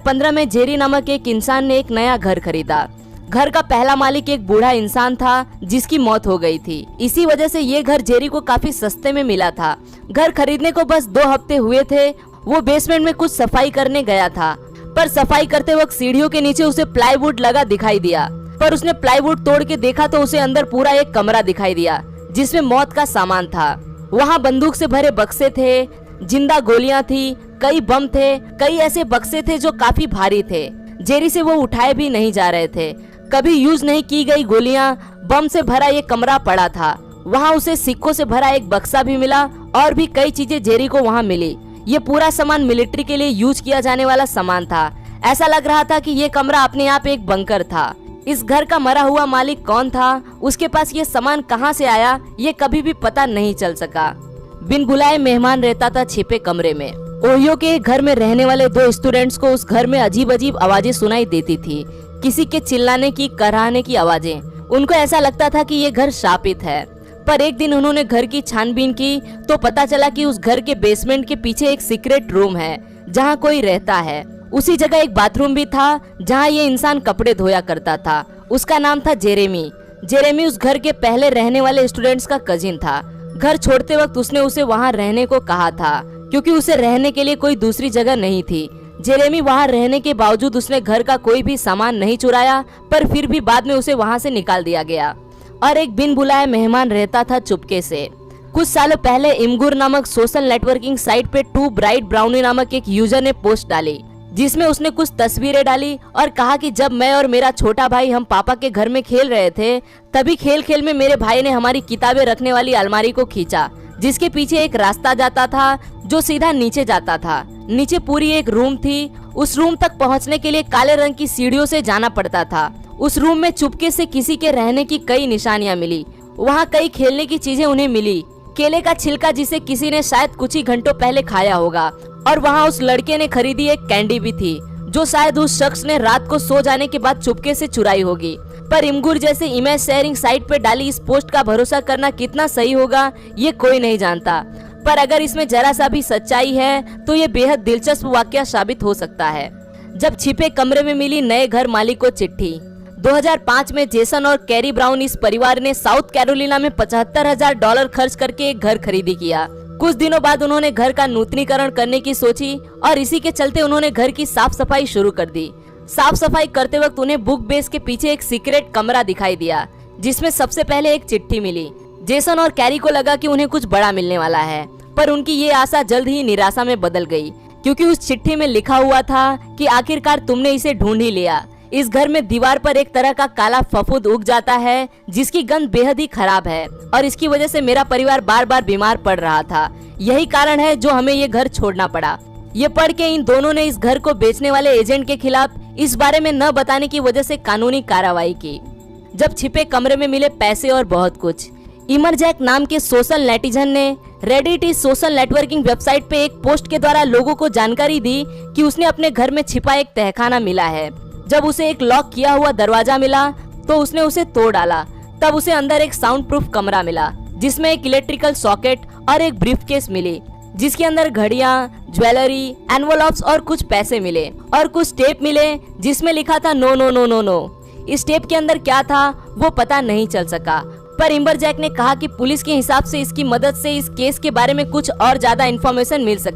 2015 में जेरी नामक एक इंसान ने एक नया घर खरीदा। घर का पहला मालिक एक बूढ़ा इंसान था जिसकी मौत हो गई थी। इसी वजह से ये घर जेरी को काफी सस्ते में मिला था। घर खरीदने को बस 2 हफ्ते हुए थे। वो बेसमेंट में कुछ सफाई करने गया था, पर सफाई करते वक्त सीढ़ियों के नीचे उसे प्लाईवुड लगा दिखाई दिया। पर उसने प्लाईवुड तोड़ के देखा तो उसे अंदर पूरा एक कमरा दिखाई दिया जिसमें मौत का सामान था। वहाँ बंदूक से भरे बक्से थे, जिंदा गोलियां थी, कई बम थे, कई ऐसे बक्से थे जो काफी भारी थे। जेरी से वो उठाए भी नहीं जा रहे थे। कभी यूज नहीं की गई गोलियां, बम से भरा ये कमरा पड़ा था। वहाँ उसे सिक्कों से भरा एक बक्सा भी मिला और भी कई चीजें जेरी को वहाँ मिली। ये पूरा सामान मिलिट्री के लिए यूज किया जाने वाला सामान था। ऐसा लग रहा था कि ये कमरा अपने आप एक बंकर था। इस घर का मरा हुआ मालिक कौन था, उसके पास ये सामान कहाँ से आया, ये कभी भी पता नहीं चल सका। बिन बुलाए मेहमान रहता था छिपे कमरे में। ओहियो के घर में रहने वाले 2 स्टूडेंट्स को उस घर में अजीब अजीब आवाजें सुनाई देती थी। किसी के चिल्लाने की, कराहने की आवाजें। उनको ऐसा लगता था कि ये घर शापित है। पर एक दिन उन्होंने घर की छानबीन की तो पता चला कि उस घर के बेसमेंट के पीछे एक सीक्रेट रूम है जहाँ कोई रहता है। उसी जगह एक बाथरूम भी था जहाँ ये इंसान कपड़े धोया करता था। उसका नाम था जेरेमी। जेरेमी उस घर के पहले रहने वाले स्टूडेंट्स का कजिन था। घर छोड़ते वक्त उसने उसे वहाँ रहने को कहा था क्योंकि उसे रहने के लिए कोई दूसरी जगह नहीं थी। जेरेमी वहाँ रहने के बावजूद उसने घर का कोई भी सामान नहीं चुराया, पर फिर भी बाद में उसे वहाँ से निकाल दिया गया और एक बिन बुलाए मेहमान रहता था चुपके से। कुछ सालों पहले इमगुर नामक सोशल नेटवर्किंग साइट पे टू ब्राइट ब्राउनी नामक एक यूजर ने पोस्ट डाली जिसमें उसने कुछ तस्वीरें डाली और कहा कि जब मैं और मेरा छोटा भाई हम पापा के घर में खेल रहे थे, तभी खेल खेल में मेरे भाई ने हमारी किताबें रखने वाली अलमारी को खींचा जिसके पीछे एक रास्ता जाता था जो सीधा नीचे जाता था। नीचे पूरी एक रूम थी। उस रूम तक पहुंचने के लिए काले रंग की सीढ़ियों से जाना पड़ता था। उस रूम में चुपके से किसी के रहने की कई निशानियां मिली। वहां कई खेलने की चीजें उन्हें मिली। केले का छिलका जिसे किसी ने शायद कुछ ही घंटों पहले खाया होगा, और वहां उस लड़के ने खरीदी एक कैंडी भी थी जो शायद उस शख्स ने रात को सो जाने के बाद चुपके से चुराई होगी। पर इमगुर जैसे इमेज शेयरिंग साइट पे डाली इस पोस्ट का भरोसा करना कितना सही होगा ये कोई नहीं जानता, पर अगर इसमें जरा सा भी सच्चाई है तो ये बेहद दिलचस्प वाकया साबित हो सकता है। जब छिपे कमरे में मिली नए घर मालिक को चिट्ठी। 2005 में जेसन और कैरी ब्राउन इस परिवार ने साउथ कैरोलिना में $75,000 खर्च करके एक घर खरीदी किया। कुछ दिनों बाद उन्होंने घर का नूतनीकरण करने की सोची और इसी के चलते उन्होंने घर की साफ सफाई शुरू कर दी। साफ सफाई करते वक्त उन्हें बुक बेस के पीछे एक सीक्रेट कमरा दिखाई दिया जिसमें सबसे पहले एक चिट्ठी मिली। जेसन और कैरी को लगा कि उन्हें कुछ बड़ा मिलने वाला है, पर उनकी ये आशा जल्द ही निराशा में बदल गई क्योंकि उस चिट्ठी में लिखा हुआ था कि आखिरकार तुमने इसे ढूंढ ही लिया। इस घर में दीवार पर एक तरह का काला फफूंद उग जाता है जिसकी गंध बेहद ही खराब है और इसकी वजह से मेरा परिवार बार बार बीमार पड़ रहा था। यही कारण है जो हमें ये घर छोड़ना पड़ा। ये पढ़ के इन दोनों ने इस घर को बेचने वाले एजेंट के खिलाफ इस बारे में न बताने की वजह से कानूनी कार्रवाई की। जब छिपे कमरे में मिले पैसे और बहुत कुछ, इमरजैक नाम के सोशल नेटिजन ने रेडिट इस सोशल नेटवर्किंग वेबसाइट पे एक पोस्ट के द्वारा लोगों को जानकारी दी कि उसने अपने घर में छिपा एक तहखाना मिला है। जब उसे एक लॉक किया हुआ दरवाजा मिला तो उसने उसे तोड़ डाला। तब उसे अंदर एक साउंड प्रूफ कमरा मिला जिसमें एक इलेक्ट्रिकल सॉकेट और एक ब्रीफकेस मिली जिसके अंदर घड़ियां, ज्वेलरी, एनवलप्स और कुछ पैसे मिले और कुछ टेप मिले जिसमें लिखा था no no no no no. इस टेप के अंदर क्या था वो पता नहीं चल सका, पर इमरजैक ने कहा कि पुलिस के हिसाब से इसकी मदद से इस केस के बारे में कुछ और ज्यादा इन्फॉर्मेशन मिल सकती।